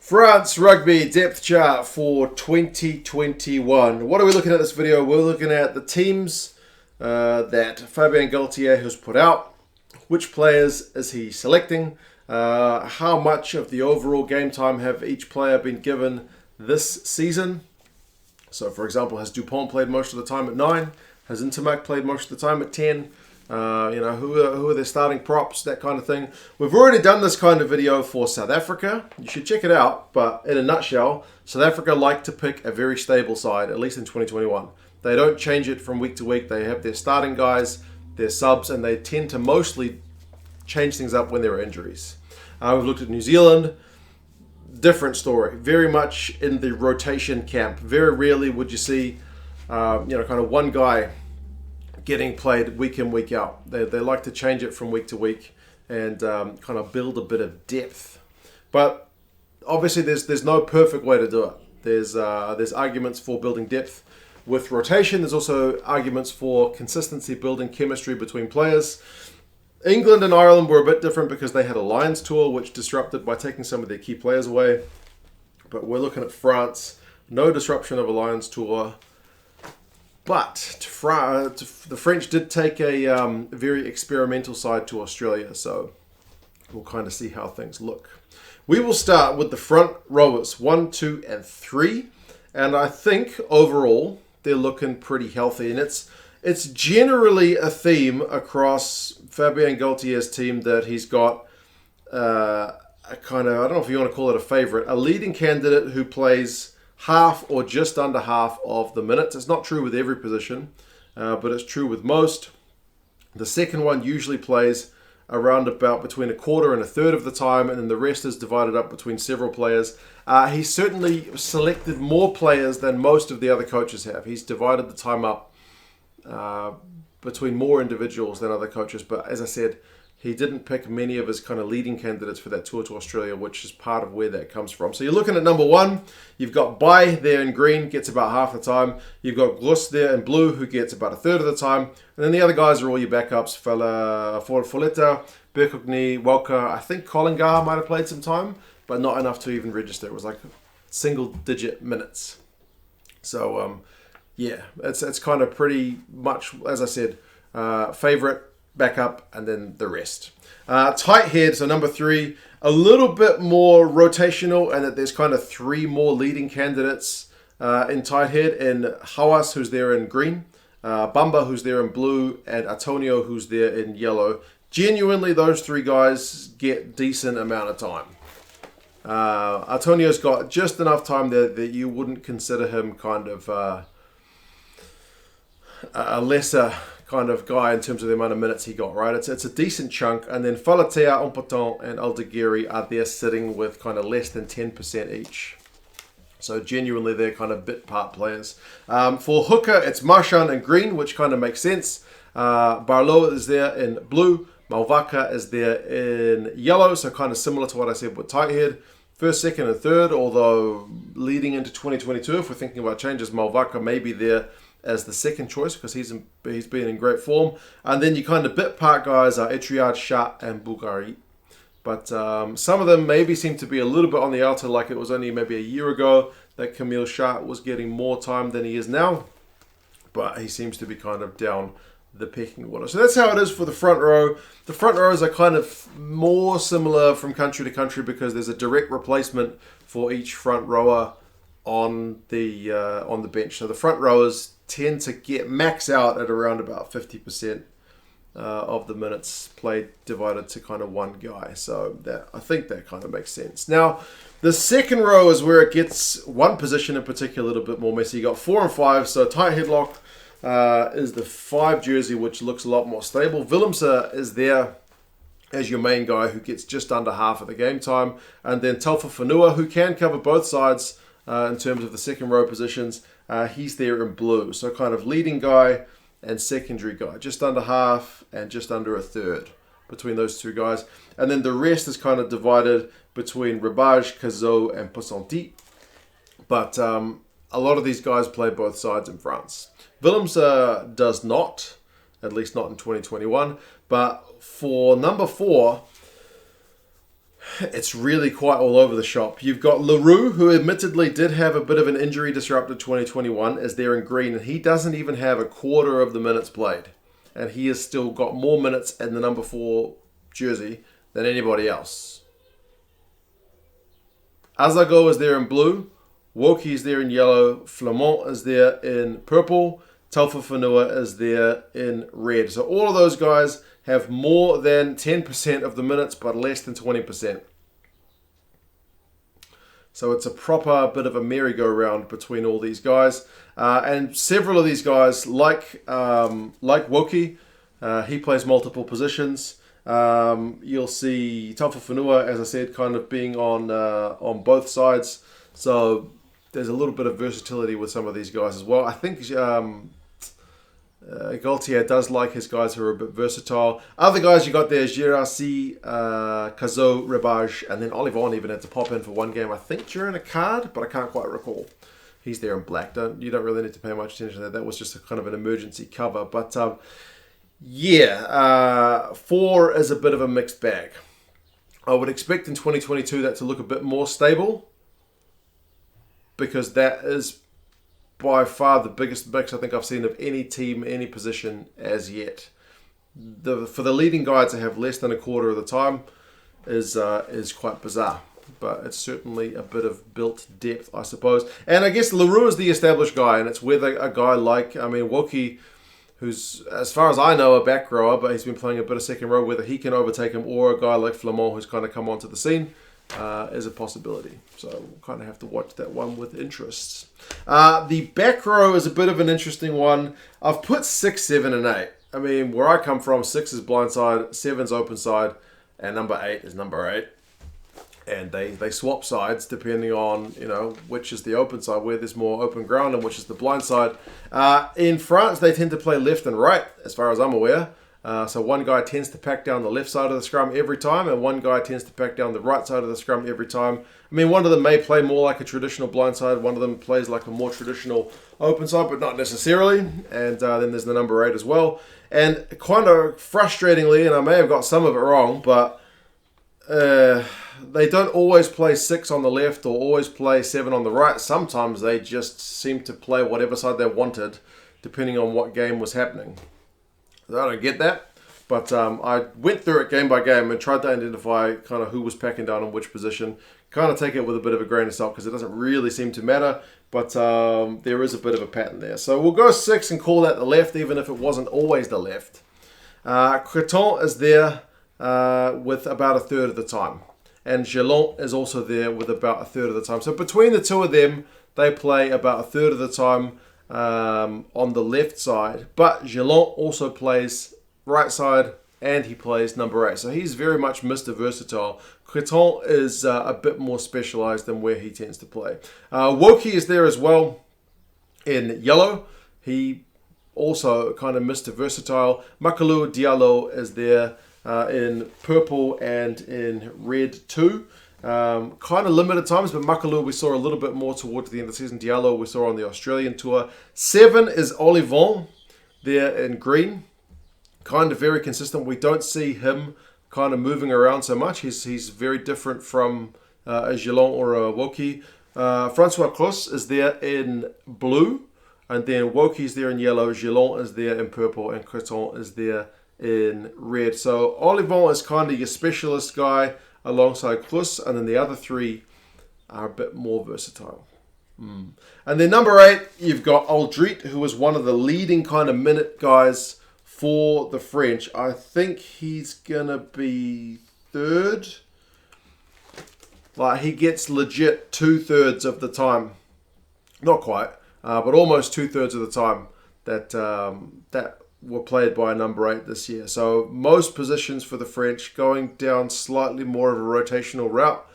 France Rugby depth chart for 2021. What are we looking at this video? We're looking at the teams that Fabien Galthié has put out. Which players is he selecting? How much of the overall game time have each player been given this season? So, for example, has Dupont played most of the time at 9? Has Intermac played most of the time at 10? Who are their starting props, that kind of thing. We've already done this kind of video for South Africa. You should check it out. But in a nutshell, South Africa like to pick a very stable side, at least in 2021. They don't change it from week to week. They have their starting guys, their subs, and they tend to mostly change things up when there are injuries. We've looked at New Zealand. Different story. Very much in the rotation camp. Very rarely would you see, kind of one guy getting played week in, week out. They like to change it from week to week and kind of build a bit of depth. But obviously there's no perfect way to do it. There's arguments for building depth with rotation. There's also arguments for consistency, building chemistry between players. England and Ireland were a bit different because they had a Lions tour, which disrupted by taking some of their key players away. But we're looking at France. No disruption of a Lions tour. But the French did take a very experimental side to Australia, so we'll kind of see how things look. We will start with the front rowers, 1, 2, and 3. And I think overall they're looking pretty healthy. And it's generally a theme across Fabien Galthié's team that he's got a kind of, I don't know if you want to call it a favorite, a leading candidate who plays half or just under half of the minutes. It's not true with every position, but it's true with most. The second one usually plays around about between a quarter and a third of the time, and then the rest is divided up between several players. He's certainly selected more players than most of the other coaches have. He's divided the time up between more individuals than other coaches, but as I said, he didn't pick many of his kind of leading candidates for that tour to Australia, which is part of where that comes from. So you're looking at number 1. You've got Bai there in green, gets about half the time. You've got Glus there in blue, who gets about a third of the time. And then the other guys are all your backups. Foleta, Berkogni, Walker. I think Collingar might have played some time, but not enough to even register. It was like single-digit minutes. So, it's kind of pretty much, as I said, favorite, backup, and then the rest. Tight head, so number 3, a little bit more rotational, and that there's kind of 3 more leading candidates in tight head, and Hawass, who's there in green, Bamba, who's there in blue, and Antonio, who's there in yellow. Genuinely, those 3 guys get decent amount of time. Antonio's got just enough time there that you wouldn't consider him kind of a lesser kind of guy in terms of the amount of minutes he got, right? It's a decent chunk. And then Falatea, Umpoton, and Aldegheri are there sitting with kind of less than 10% each. So genuinely, they're kind of bit part players. For hooker, it's Marchand in green, which kind of makes sense. Barlow is there in blue. Malvaka is there in yellow, so kind of similar to what I said with tight head. First, second, and third, although leading into 2022, if we're thinking about changes, Malvaka may be there as the second choice because he's been in great form. And then you kind of bit part guys are Etriad, Shat, and Bulgari. But some of them maybe seem to be a little bit on the outer, like it was only maybe a year ago that Camille Shat was getting more time than he is now. But he seems to be kind of down the pecking order. So that's how it is for the front row. The front rows are kind of more similar from country to country because there's a direct replacement for each front rower on the bench. So the front rowers tend to get max out at around about 50% of the minutes played divided to kind of one guy. So I think that kind of makes sense. Now, the second row is where it gets one position in particular a little bit more messy. You got 4 and 5, so tight headlock is the 5 jersey, which looks a lot more stable. Willemse is there as your main guy who gets just under half of the game time. And then Talfa Fanua, who can cover both sides in terms of the second row positions. He's there in blue. So kind of leading guy and secondary guy. Just under half and just under a third between those 2 guys. And then the rest is kind of divided between Ribage, Cazot, and Poissanti. But a lot of these guys play both sides in France. Willemse does not, at least not in 2021. But for number 4, It's really quite all over the shop. You've got Leroux, who admittedly did have a bit of an injury disrupted 2021, is there in green, and he doesn't even have a quarter of the minutes played. And he has still got more minutes in the number 4 jersey than anybody else. Azago is there in blue, Woki is there in yellow, Flamand is there in purple, Taufifenua is there in red. So all of those guys have more than 10% of the minutes, but less than 20%. So it's a proper bit of a merry-go-round between all these guys. And several of these guys, like Woki, he plays multiple positions. You'll see Taufifenua, as I said, kind of being on both sides. So there's a little bit of versatility with some of these guys as well. I think Galthié does like his guys who are a bit versatile. Other guys you got there, Sharsies, Cazot, Ribage, and then Olivon even had to pop in for one game, I think during a card, but I can't quite recall. He's there in black. You don't really need to pay much attention to that. That was just a kind of an emergency cover. But 4 is a bit of a mixed bag. I would expect in 2022 that to look a bit more stable, because that is by far the biggest mix I think I've seen of any team, any position as yet. For the leading guy to have less than a quarter of the time is quite bizarre. But it's certainly a bit of built depth, I suppose. And I guess Leroux is the established guy, and it's whether a guy like, Woki, who's, as far as I know, a back rower, but he's been playing a bit of second row, whether he can overtake him, or a guy like Flamand, who's kind of come onto the scene, is a possibility. So we'll kind of have to watch that one with interest. The back row is a bit of an interesting one. I've put 6, 7, and 8. Where I come from, 6 is blindside, 7's open side, and number 8 is number 8. And they swap sides depending on, which is the open side, where there's more open ground, and which is the blind side. In France, they tend to play left and right, as far as I'm aware. So one guy tends to pack down the left side of the scrum every time, and one guy tends to pack down the right side of the scrum every time. One of them may play more like a traditional blind side, one of them plays like a more traditional open side, but not necessarily. And then there's the number 8 as well. And kind of frustratingly, and I may have got some of it wrong, but they don't always play 6 on the left or always play 7 on the right. Sometimes they just seem to play whatever side they wanted, depending on what game was happening. I don't get that, but I went through it game by game and tried to identify kind of who was packing down in which position. Kind of take it with a bit of a grain of salt, because it doesn't really seem to matter, but there is a bit of a pattern there. So we'll go 6 and call that the left, even if it wasn't always the left. Creton is there with about a third of the time, and Gelon is also there with about a third of the time. So between the two of them, they play about a third of the time on the left side, but Gelon also plays right side, and he plays number 8. So he's very much Mr. Versatile. Creton is a bit more specialised than where he tends to play. Woki is there as well in yellow. He also kind of Mr. Versatile. Makalu Diallo is there in purple and in red too. Kind of limited times, but Makalu we saw a little bit more towards the end of the season. Diallo we saw on the Australian tour. 7 is Olivon there in green. Kind of very consistent. We don't see him kind of moving around so much. He's very different from a Gelon or a Woki. Francois Clos is there in blue, and then Woki's there in yellow, Gelon is there in purple, and Creton is there in red. So Olivon is kind of your specialist guy alongside Clos, and then the other 3 are a bit more versatile. And then number 8, you've got Aldrit, who is one of the leading kind of minute guys for the French. I think he's going to be 3rd. Like, he gets legit 2/3 of the time. Not quite, but almost 2/3 of the time that were played by a number 8 this year. So most positions for the French, going down slightly more of a rotational route,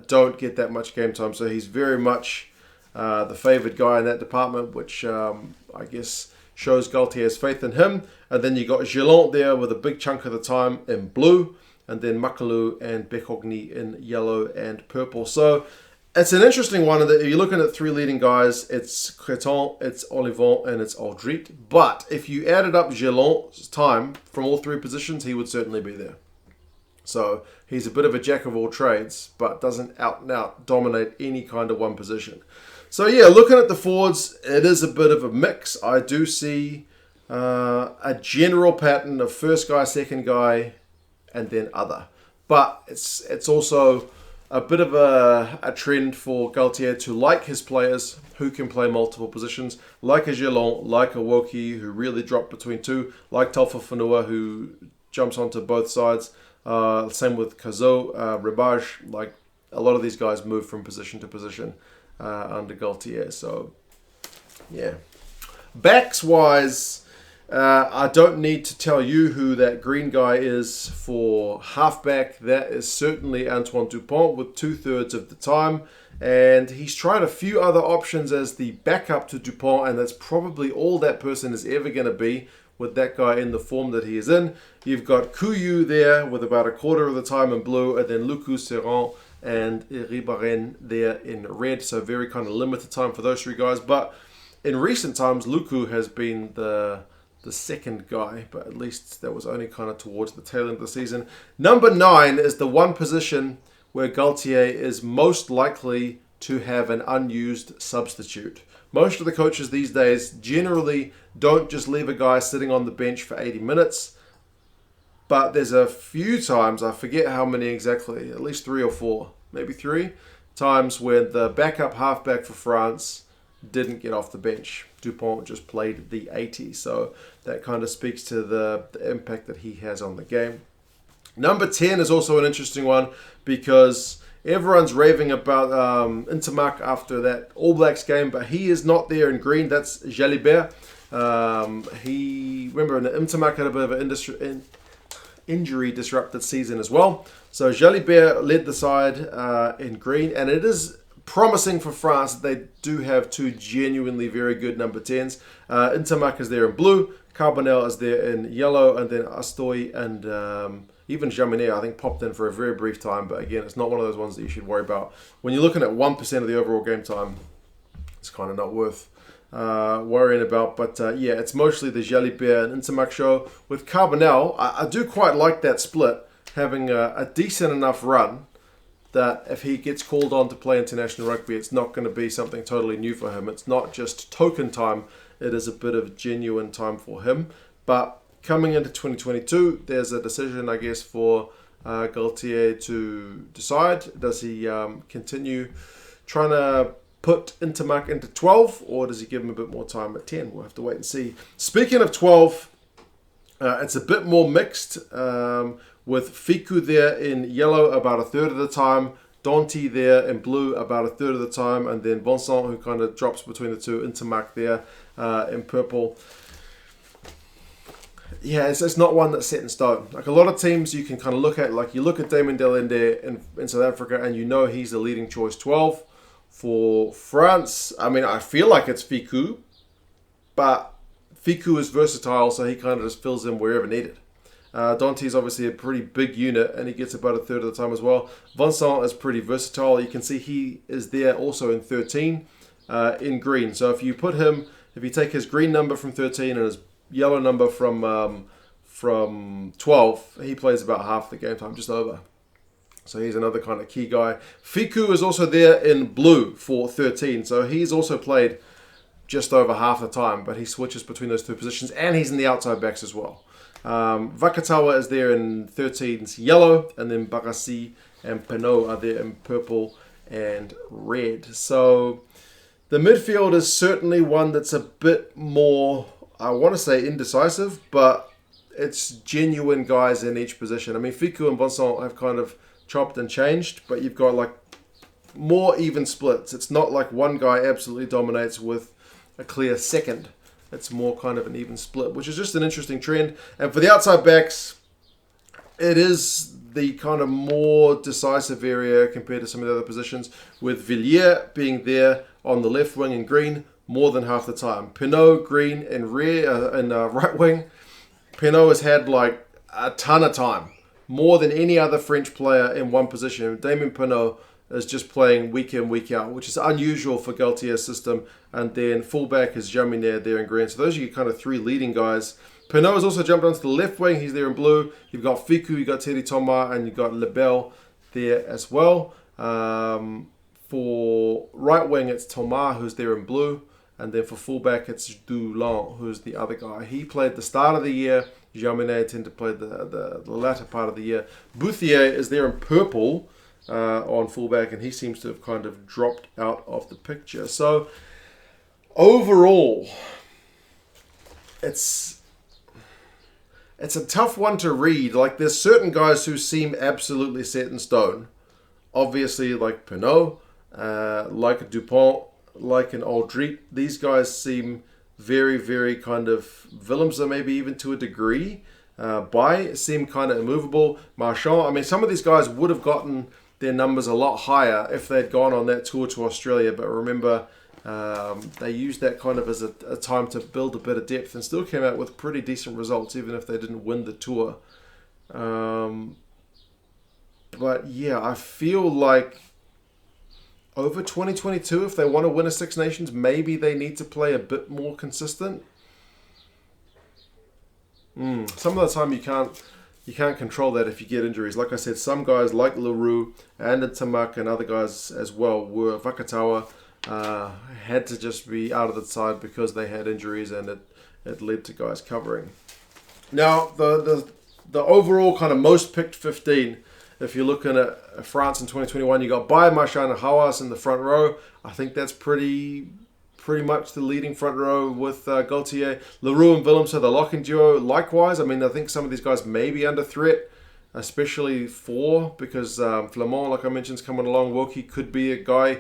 don't get that much game time. So he's very much the favoured guy in that department, which I guess shows Galthié's faith in him. And then you got Gelon there with a big chunk of the time in blue, and then Makalu and Becogny in yellow and purple. So it's an interesting one. That if you're looking at 3 leading guys, it's Creton, it's Olivon, and it's Aldrit. But if you added up Gelon's time from all 3 positions, he would certainly be there. So he's a bit of a jack of all trades, but doesn't out and out dominate any kind of one position. So yeah, looking at the forwards, it is a bit of a mix. I do see a general pattern of first guy, second guy, and then other. But it's also a bit of a trend for Galthié to like his players who can play multiple positions, like a Gelon, like a Woki, who really drop between two, like Talfa Fanua, who jumps onto both sides. Same with Kazo, Ribaj. Like a lot of these guys move from position to position under Galthié. So yeah, backs wise, I don't need to tell you who that green guy is for halfback. That is certainly Antoine Dupont with 2/3 of the time. And he's tried a few other options as the backup to Dupont, and that's probably all that person is ever going to be with that guy in the form that he is in. You've got Kuyu there with about 1/4 of the time in blue, and then Luku, Serran, and Ribaren there in red. So very kind of limited time for those three guys. But in recent times, Luku has been the second guy, but at least that was only kind of towards the tail end of the season. Number 9 is the one position where Galthié is most likely to have an unused substitute. Most of the coaches these days generally don't just leave a guy sitting on the bench for 80 minutes, but there's a few times, I forget how many exactly, at least 3 or 4, maybe 3 times where the backup halfback for France didn't get off the bench. Dupont just played the 80, so that kind of speaks to the impact that he has on the game. Number 10 is also an interesting one because everyone's raving about Intermark after that All Blacks game, but he is not there in green. That's Jalibert. Remember, Intermark had a bit of an injury disrupted season as well. So Jalibert led the side in green, and it is promising for France that they do have 2 genuinely very good number 10s. Intermark is there in blue, Carbonell is there in yellow, and then Astoy and even Jaminet, I think, popped in for a very brief time. But again, it's not one of those ones that you should worry about. When you're looking at 1% of the overall game time, it's kind of not worth worrying about. But yeah, it's mostly the Jalibert and Intermark show. With Carbonell, I do quite like that split, having a decent enough run that if he gets called on to play international rugby, it's not going to be something totally new for him. It's not just token time. It is a bit of genuine time for him. But coming into 2022, there's a decision, I guess, for Galthié to decide. Does he continue trying to put Intermark into 12, or does he give him a bit more time at 10? We'll have to wait and see. Speaking of 12, it's a bit more mixed. With Fiku there in yellow about 1/3 of the time, Danty there in blue about 1/3 of the time, and then Vincent, who kind of drops between the two, Intermark there in purple. Yeah, it's not one that's set in stone. Like a lot of teams you can kind of look at, like you look at Damon Delende in South Africa and you know he's the leading choice 12. For France, I mean, I feel like it's Fiku, but Fiku is versatile, so he kind of just fills in wherever needed. Dante's obviously a pretty big unit, and he gets about 1/3 of the time as well. Vincent is pretty versatile. You can see he is there also in 13 in green. So if you put him, if you take his green number from 13 and his yellow number from 12, he plays about half the game time, just over. So he's another kind of key guy. Fiku is also there in blue for 13, so he's also played just over half the time, but he switches between those two positions, and he's in the outside backs as well. Vakatawa is there in 13's yellow, and then Barassi and Pinot are there in purple and red. So the midfield is certainly one that's a bit more, I want to say indecisive, but it's genuine guys in each position. I mean, Fiku and Vincent have kind of chopped and changed, but you've got like more even splits. It's not like one guy absolutely dominates with a clear second. It's more kind of an even split, which is just an interesting trend. And for the outside backs, it is the kind of more decisive area compared to some of the other positions, with Villiers being there on the left wing in green more than half the time. Pinot green and right wing. Pinot has had like a ton of time, more than any other French player in one position. Damien Pinot is just playing week in, week out, which is unusual for Galthié's system. And then fullback is Jaminet there in green. So those are your kind of three leading guys. Penaud has also jumped onto the left wing. He's there in blue. You've got Fiku, you've got Teddy Thomas, and you've got Lebel there as well. For right wing, it's Thomas, who's there in blue. And then for fullback, it's Dulon, who's the other guy. He played the start of the year. Jaminet tended to play the latter part of the year. Bouthier is there in purple on fullback, and he seems to have kind of dropped out of the picture. So overall, it's a tough one to read. Like, there's certain guys who seem absolutely set in stone. Obviously, like Penaud, like Dupont, like an Aldrit. These guys seem very, very kind of Willems, maybe even to a degree. Seem kind of immovable. Marchand, I mean, some of these guys would have gotten their numbers a lot higher if they'd gone on that tour to Australia. But remember, they used that kind of as a time to build a bit of depth and still came out with pretty decent results, even if they didn't win the tour. But yeah, I feel like over 2022, if they want to win a Six Nations, maybe they need to play a bit more consistent. Some of the time you can't control that if you get injuries. Like I said, some guys like Leroux and Tamak and other guys as well were Vakatawa had to just be out of the side because they had injuries, and it led to guys covering. Now the overall kind of most picked 15. If you're looking at France in 2021, you got Baye, Marchand, and Hawass in the front row. I think that's pretty much the leading front row with Galthié. Leroux and Willems are the locking duo. Likewise, I mean, I think some of these guys may be under threat, especially because Flamand, like I mentioned, is coming along. Woki could be a guy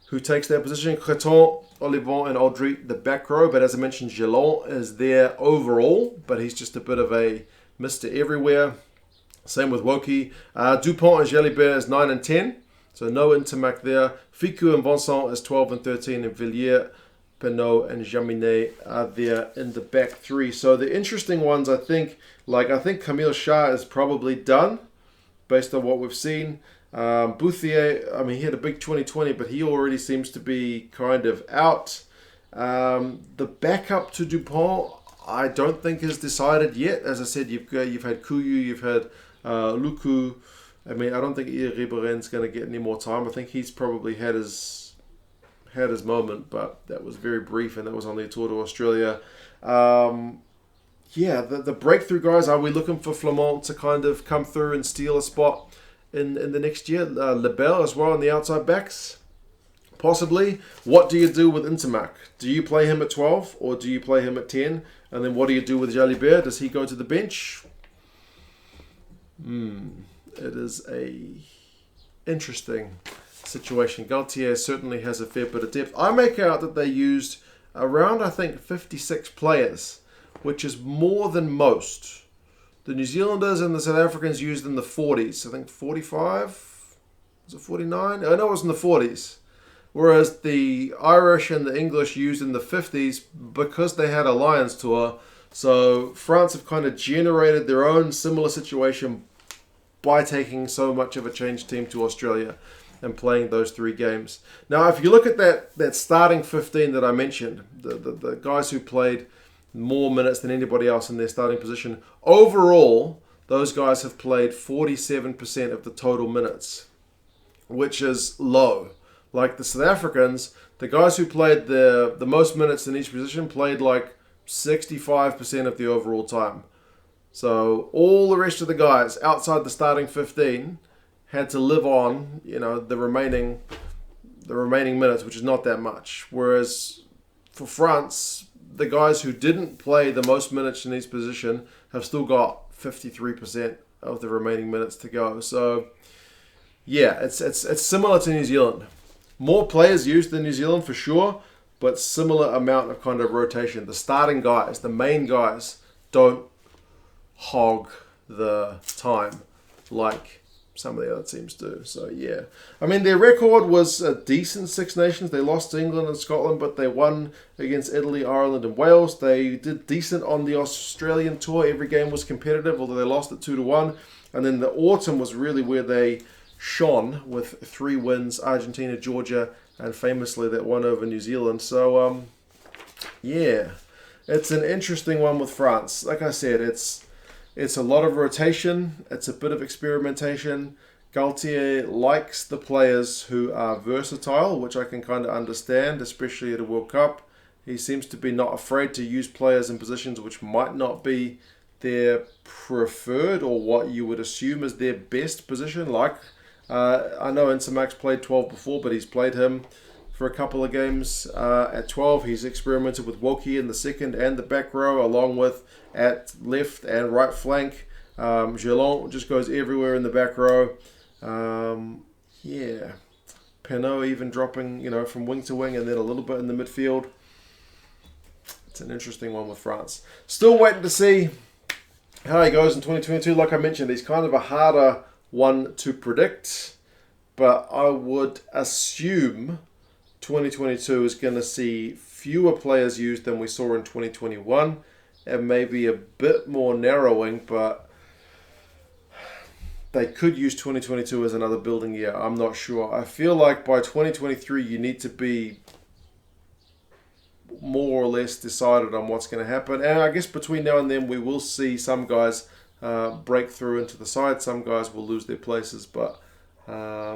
who takes that position. Creton, Olivon, and Aldrit, the back row. But as I mentioned, Gillon is there overall, but he's just a bit of a Mr. Everywhere. Same with Woki. Dupont and Jalibert is 9 and 10. So no Intermac there. Fiku and Vincent is 12 and 13. And Villiers, Penaud, and Jaminet are there in the back three. So the interesting ones, I think Camille Shah is probably done based on what we've seen. Bouthier, I mean, he had a big 2020, but he already seems to be kind of out. The backup to Dupont, I don't think is decided yet. As I said, you've had Kuyu, you've had Luku. I mean, I don't think Ribéren's going to get any more time. I think he's probably had his moment, but that was very brief, and that was only a tour to Australia. The breakthrough guys, are we looking for Flamand to kind of come through and steal a spot in the next year? Lebel as well on the outside backs? Possibly. What do you do with Intermac? Do you play him at 12 or do you play him at 10? And then what do you do with Jalibert? Does he go to the bench? It is a interesting situation. Galthié certainly has a fair bit of depth. I make out that they used around, I think, 56 players, which is more than most. The New Zealanders and the South Africans used in the 40s. I think 45? Was it 49? I know it was in the 40s. Whereas the Irish and the English used in the 50s because they had a Lions tour. So France have kind of generated their own similar situation by taking so much of a change team to Australia and playing those three games. Now, if you look at that starting 15 that I mentioned, the guys who played more minutes than anybody else in their starting position, overall, those guys have played 47% of the total minutes, which is low. Like the South Africans, the guys who played the most minutes in each position played like 65% of the overall time. So all the rest of the guys outside the starting 15 had to live on, the remaining minutes, which is not that much. Whereas for France, the guys who didn't play the most minutes in each position have still got 53% of the remaining minutes to go. So yeah, it's similar to New Zealand. More players used than New Zealand for sure, but similar amount of kind of rotation. The starting guys, the main guys, don't hog the time like some of the other teams do. So yeah, I mean, their record was a decent Six Nations. They lost to England and Scotland, but they won against Italy, Ireland, and Wales. They did decent on the Australian tour. Every game was competitive, although they lost it 2-1. And then the autumn was really where they shone with 3 wins, Argentina, Georgia, and famously that one over New Zealand. So, yeah, it's an interesting one with France. Like I said, it's a lot of rotation. It's a bit of experimentation. Galthié likes the players who are versatile, which I can kind of understand, especially at a World Cup. He seems to be not afraid to use players in positions which might not be their preferred or what you would assume is their best position. Like, I know Insamax played 12 before, but he's played him for a couple of games at 12. He's experimented with Woki in the second and the back row, along with at left and right flank. Gelon just goes everywhere in the back row. Yeah. Pinot even dropping, from wing to wing and then a little bit in the midfield. It's an interesting one with France. Still waiting to see how he goes in 2022. Like I mentioned, he's kind of a harder one to predict, but I would assume 2022 is going to see fewer players used than we saw in 2021, and maybe a bit more narrowing, but they could use 2022 as another building year. I'm not sure. I feel like by 2023 you need to be more or less decided on what's going to happen. And I guess between now and then we will see some guys break through into the side. Some guys will lose their places. But yeah,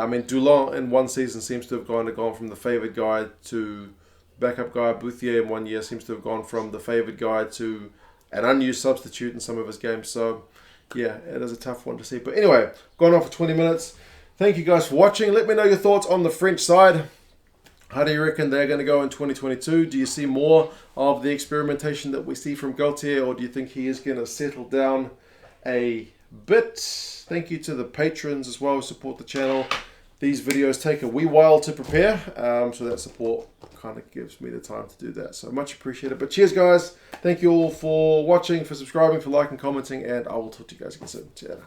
I mean, Dulon in one season seems to have gone from the favoured guy to backup guy. Bouthier in 1 year seems to have gone from the favoured guy to an unused substitute in some of his games. So yeah, it is a tough one to see. But anyway, gone on for 20 minutes. Thank you guys for watching. Let me know your thoughts on the French side. How do you reckon they're going to go in 2022? Do you see more of the experimentation that we see from Galthié, or do you think he is going to settle down a bit? Thank you to the patrons as well who support the channel. These videos take a wee while to prepare, so that support kind of gives me the time to do that. So much appreciated. But cheers, guys. Thank you all for watching, for subscribing, for liking, commenting, and I will talk to you guys again soon. See you later.